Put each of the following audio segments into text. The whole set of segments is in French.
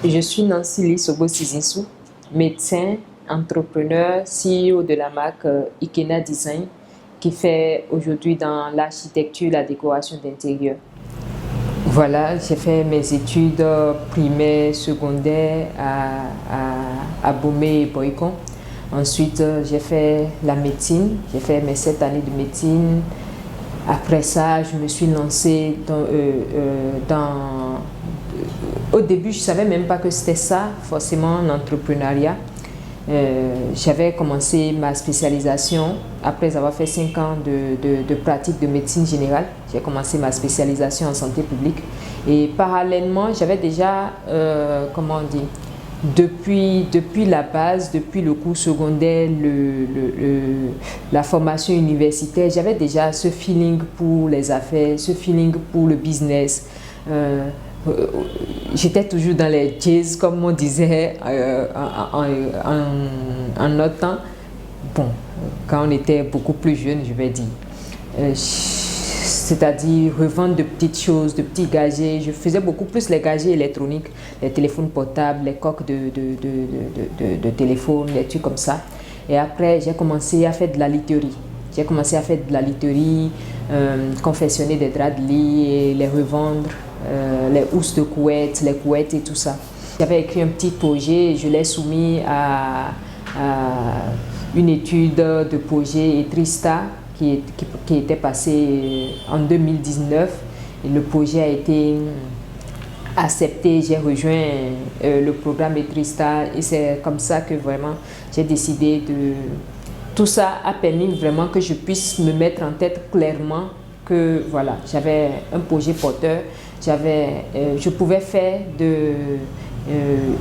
Je suis Nancy Lissobo Sizinsou, médecin, entrepreneur, CEO de la marque Ikena Design, qui fait aujourd'hui dans l'architecture et la décoration d'intérieur. Voilà, j'ai fait mes études primaires, secondaires à Bomé et Boycon. Ensuite, j'ai fait la médecine, j'ai fait mes 7 années de médecine. Après ça, je me suis lancée au début, je ne savais même pas que c'était ça, forcément, l'entrepreneuriat. J'avais commencé ma spécialisation après avoir fait 5 ans de pratique de médecine générale. J'ai commencé ma spécialisation en santé publique. Et parallèlement, j'avais déjà, depuis la base, depuis le cours secondaire, la formation universitaire, j'avais déjà ce feeling pour les affaires, ce feeling pour le business. J'étais toujours dans les jazz, comme on disait en notre temps. Bon, quand on était beaucoup plus jeune, je vais dire. C'est-à-dire revendre de petites choses, de petits gadgets. Je faisais beaucoup plus les gadgets électroniques, les téléphones portables, les coques de téléphone, les trucs comme ça. Et après, j'ai commencé à faire de la literie. J'ai commencé à faire de la literie, confectionner des draps de lit et les revendre, les housses de couettes, les couettes et tout ça. J'avais écrit un petit projet et je l'ai soumis à une étude de projet Etrista qui était passée en 2019. Et le projet a été accepté, j'ai rejoint le programme Etrista et c'est comme ça que vraiment j'ai décidé de... Tout ça a permis vraiment que je puisse me mettre en tête clairement que voilà, j'avais un projet porteur, je pouvais faire de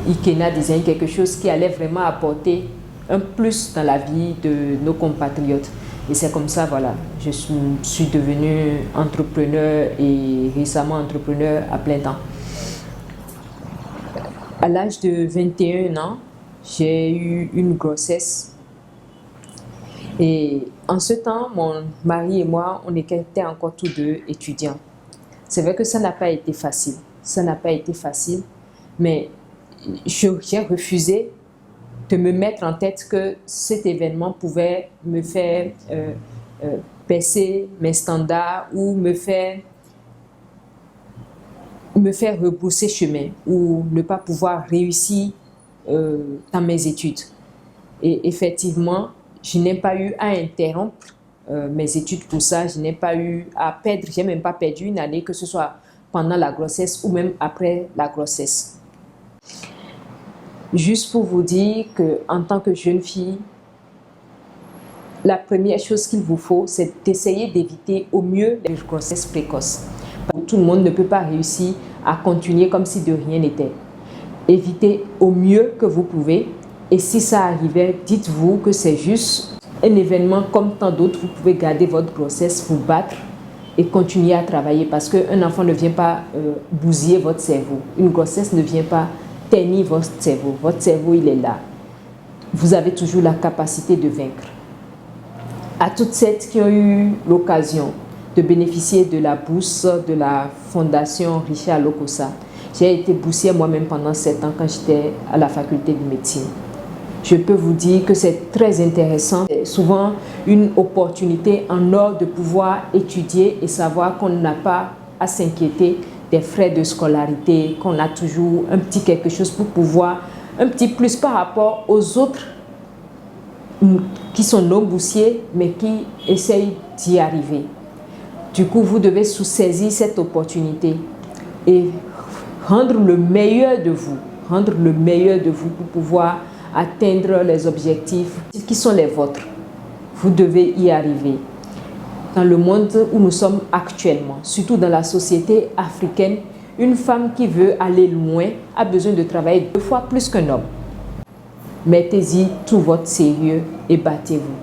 Ikena Design quelque chose qui allait vraiment apporter un plus dans la vie de nos compatriotes. Et c'est comme ça, voilà, je suis devenue entrepreneur et récemment entrepreneur à plein temps. À l'âge de 21 ans, j'ai eu une grossesse. Et en ce temps, mon mari et moi, on était encore tous deux étudiants. C'est vrai que ça n'a pas été facile. Ça n'a pas été facile, mais j'ai refusé de me mettre en tête que cet événement pouvait me faire baisser mes standards ou me faire rebrousser chemin ou ne pas pouvoir réussir dans mes études. Et effectivement, je n'ai pas eu à interrompre mes études pour ça. Je n'ai pas eu à perdre, j'ai même pas perdu une année, que ce soit pendant la grossesse ou même après la grossesse. Juste pour vous dire qu'en tant que jeune fille, la première chose qu'il vous faut, c'est d'essayer d'éviter au mieux les grossesses précoces. Tout le monde ne peut pas réussir à continuer comme si de rien n'était. Évitez au mieux que vous pouvez. Et si ça arrivait, dites-vous que c'est juste un événement comme tant d'autres. Vous pouvez garder votre grossesse, vous battre et continuer à travailler parce qu'un enfant ne vient pas bousiller votre cerveau. Une grossesse ne vient pas ternir votre cerveau. Votre cerveau, il est là. Vous avez toujours la capacité de vaincre. À toutes celles qui ont eu l'occasion de bénéficier de la bourse de la Fondation Richard Lokossa, j'ai été boursière moi-même pendant 7 ans quand j'étais à la faculté de médecine. Je peux vous dire que c'est très intéressant. C'est souvent une opportunité en or de pouvoir étudier et savoir qu'on n'a pas à s'inquiéter des frais de scolarité, qu'on a toujours un petit quelque chose pour pouvoir, un petit plus par rapport aux autres qui sont non boursiers mais qui essayent d'y arriver. Du coup, vous devez saisir cette opportunité et rendre le meilleur de vous, pour pouvoir atteindre les objectifs qui sont les vôtres. Vous devez y arriver. Dans le monde où nous sommes actuellement, surtout dans la société africaine, une femme qui veut aller loin a besoin de travailler 2 fois plus qu'un homme. Mettez-y tout votre sérieux et battez-vous.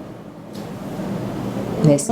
Merci.